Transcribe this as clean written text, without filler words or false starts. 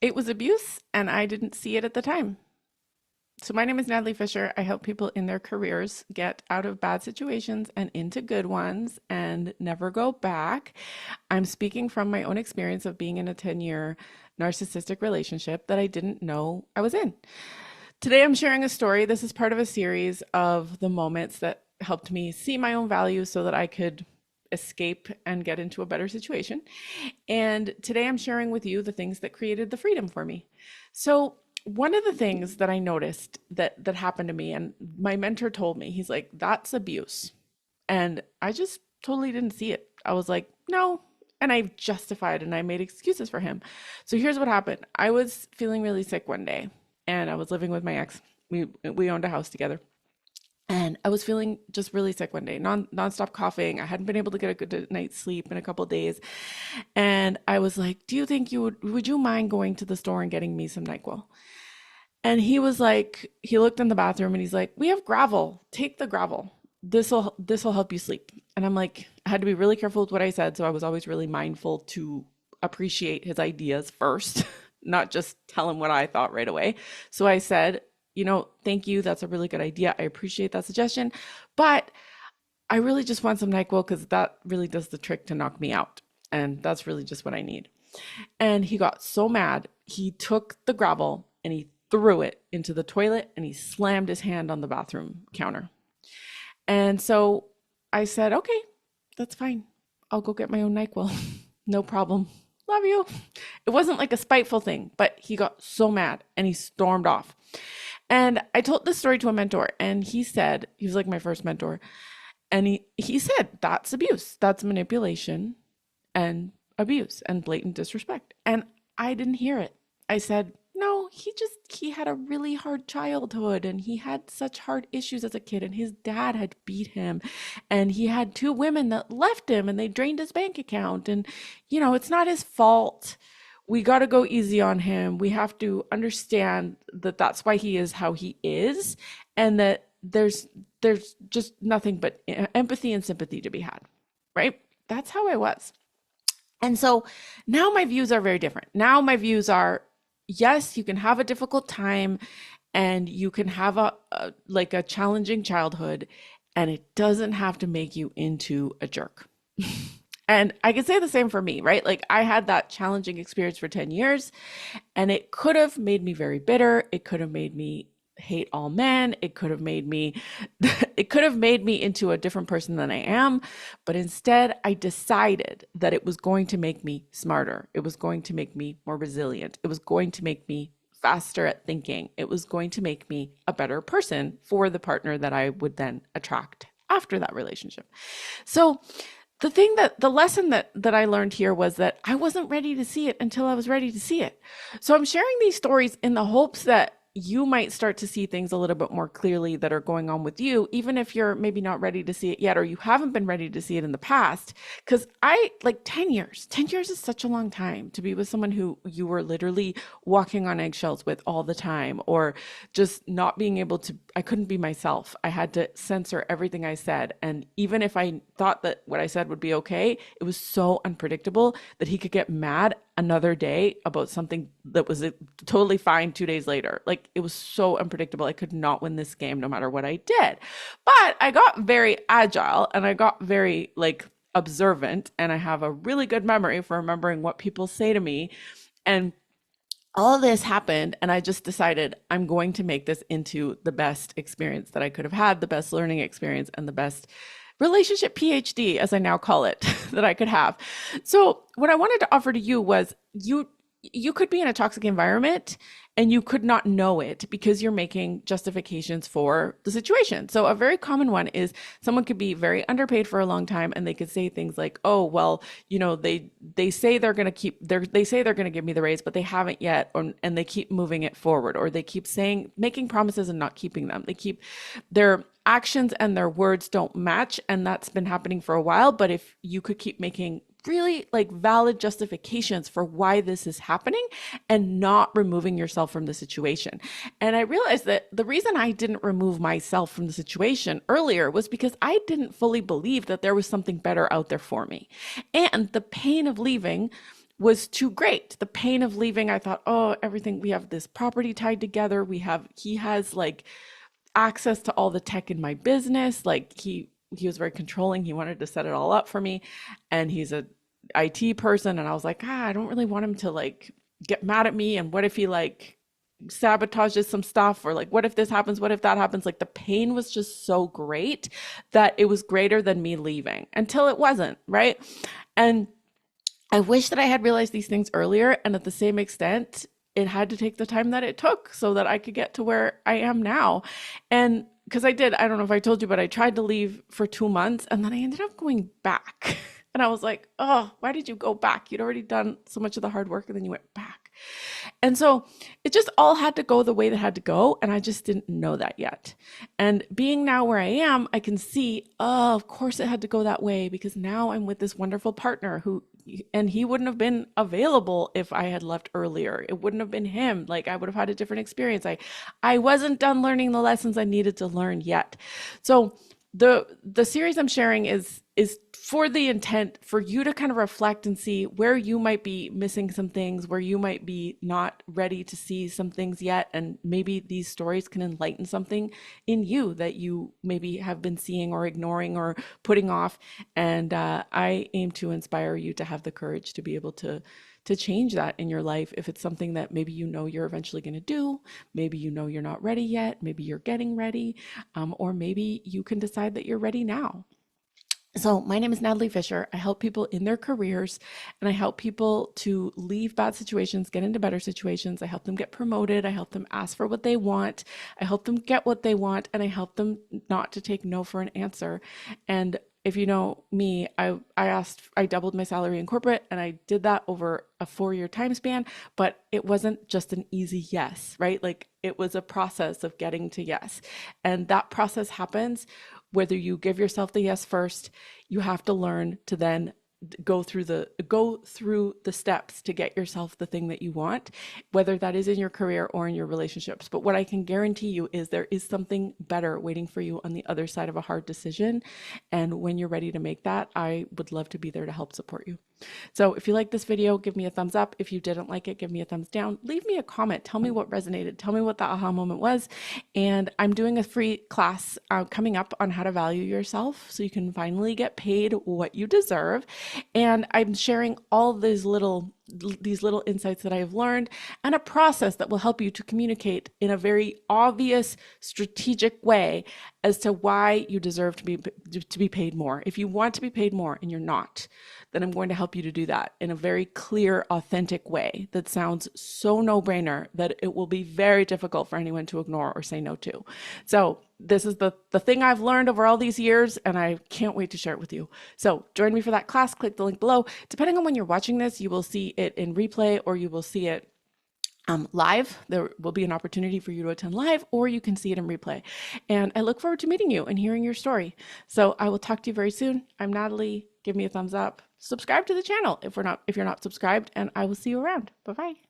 It was abuse, and I didn't see it at the time. So, my name is Natalie Fisher. I help people in their careers get out of bad situations and into good ones and never go back. I'm speaking from my own experience of being in a 10-year narcissistic relationship that I didn't know I was in. Today, I'm sharing a story. This is part of a series of the moments that helped me see my own value so that I could escape and get into a better situation. And today I'm sharing with you the things that created the freedom for me. So, one of the things that I noticed that happened to me, and my mentor told me, he's like, that's abuse. And I just totally didn't see it. I was like, no. And I justified and I made excuses for him. So here's what happened. I was feeling really sick one day and I was living with my ex. We owned a house together. And I was feeling just really sick one day, nonstop coughing. I hadn't been able to get a good night's sleep in a couple of days. And I was like, do you think would you mind going to the store and getting me some NyQuil? And he was like, he looked in the bathroom and he's like, we have gravel. Take the gravel. This will help you sleep. And I'm like, I had to be really careful with what I said. So I was always really mindful to appreciate his ideas first, not just tell him what I thought right away. So I said, thank you. That's a really good idea. I appreciate that suggestion. But I really just want some NyQuil because that really does the trick to knock me out. And that's really just what I need. And he got so mad. He took the gravel and he threw it into the toilet and he slammed his hand on the bathroom counter. And so I said, okay, that's fine. I'll go get my own NyQuil. No problem. Love you. It wasn't like a spiteful thing, but he got so mad and he stormed off. And I told this story to a mentor and he said, he was like my first mentor. And he said, that's abuse. That's manipulation and abuse and blatant disrespect. And I didn't hear it. I said, no, he had a really hard childhood and he had such hard issues as a kid and his dad had beat him and he had two women that left him and they drained his bank account and it's not his fault. We got to go easy on him. We have to understand that that's why he is how he is and that there's just nothing but empathy and sympathy to be had, right? That's how I was. And so now my views are very different. Now my views are, yes, you can have a difficult time and you can have a challenging childhood and it doesn't have to make you into a jerk. And I can say the same for me, right? Like I had that challenging experience for 10 years and it could have made me very bitter. It could have made me hate all men. It could have made me into a different person than I am. But instead, I decided that it was going to make me smarter. It was going to make me more resilient. It was going to make me faster at thinking. It was going to make me a better person for the partner that I would then attract after that relationship. So the lesson that I learned here was that I wasn't ready to see it until I was ready to see it. So I'm sharing these stories in the hopes that you might start to see things a little bit more clearly that are going on with you, even if you're maybe not ready to see it yet, or you haven't been ready to see it in the past. Because 10 years is such a long time to be with someone who you were literally walking on eggshells with all the time, or just not being able to, I couldn't be myself. I had to censor everything I said. And even if I thought that what I said would be okay, it was so unpredictable that he could get mad another day about something that was totally fine 2 days later. Like it was so unpredictable. I could not win this game no matter what I did. But I got very agile and I got very observant and I have a really good memory for remembering what people say to me. And all this happened and I just decided I'm going to make this into the best experience that I could have had, the best learning experience and the best relationship PhD, as I now call it, that I could have. So what I wanted to offer to you was you could be in a toxic environment and you could not know it because you're making justifications for the situation. So a very common one is someone could be very underpaid for a long time and they could say things like, oh, well, they say they're going to give me the raise, but they haven't yet. And they keep moving it forward, or they keep making promises and not keeping them. They keep their actions and their words don't match. And that's been happening for a while. But if you could keep making really valid justifications for why this is happening and not removing yourself from the situation. And I realized that the reason I didn't remove myself from the situation earlier was because I didn't fully believe that there was something better out there for me. And the pain of leaving was too great. The pain of leaving, I thought, oh, everything, we have this property tied together. He has like access to all the tech in my business. Like he was very controlling. He wanted to set it all up for me. And he's a IT person. And I was like, I don't really want him to like get mad at me. And what if he like sabotages some stuff, or like, what if this happens? What if that happens? Like the pain was just so great that it was greater than me leaving, until it wasn't, right? And I wish that I had realized these things earlier. And at the same extent, it had to take the time that it took so that I could get to where I am now. And because I don't know if I told you, but I tried to leave for 2 months and then I ended up going back. And I was like, oh, why did you go back? You'd already done so much of the hard work and then you went back. And so it just all had to go the way that had to go. And I just didn't know that yet. And being now where I am, I can see, oh, of course it had to go that way, because now I'm with this wonderful partner and he wouldn't have been available if I had left earlier. It wouldn't have been him. Like I would have had a different experience. I wasn't done learning the lessons I needed to learn yet. So the series I'm sharing is for the intent for you to kind of reflect and see where you might be missing some things, where you might be not ready to see some things yet. And maybe these stories can enlighten something in you that you maybe have been seeing or ignoring or putting off. And I aim to inspire you to have the courage to be able to change that in your life. If it's something that maybe you know you're eventually going to do, maybe you know you're not ready yet, maybe you're getting ready, or maybe you can decide that you're ready now. So my name is Natalie Fisher. I help people in their careers, and I help people to leave bad situations, get into better situations. I help them get promoted. I help them ask for what they want. I help them get what they want, and I help them not to take no for an answer. And if you know me, I doubled my salary in corporate, and I did that over a 4-year time span, but it wasn't just an easy yes, right? Like it was a process of getting to yes. And that process happens whether you give yourself the yes first. You have to learn to then go through the steps to get yourself the thing that you want, whether that is in your career or in your relationships. But what I can guarantee you is there is something better waiting for you on the other side of a hard decision. And when you're ready to make that, I would love to be there to help support you. So if you like this video, give me a thumbs up. If you didn't like it, give me a thumbs down. Leave me a comment. Tell me what resonated. Tell me what the aha moment was. And I'm doing a free class coming up on how to value yourself so you can finally get paid what you deserve. And I'm sharing all these little insights that I have learned, and a process that will help you to communicate in a very obvious, strategic way as to why you deserve to be paid more. If you want to be paid more and you're not, then I'm going to help you to do that in a very clear, authentic way that sounds so no-brainer that it will be very difficult for anyone to ignore or say no to. So this is the thing I've learned over all these years, and I can't wait to share it with you. So join me for that class. Click the link below. Depending on when you're watching this, you will see it in replay, or you will see it live. There will be an opportunity for you to attend live, or you can see it in replay. And I look forward to meeting you and hearing your story. So I will talk to you very soon. I'm Natalie. Give me a thumbs up. Subscribe to the channel if you're not subscribed, and I will see you around. Bye-bye.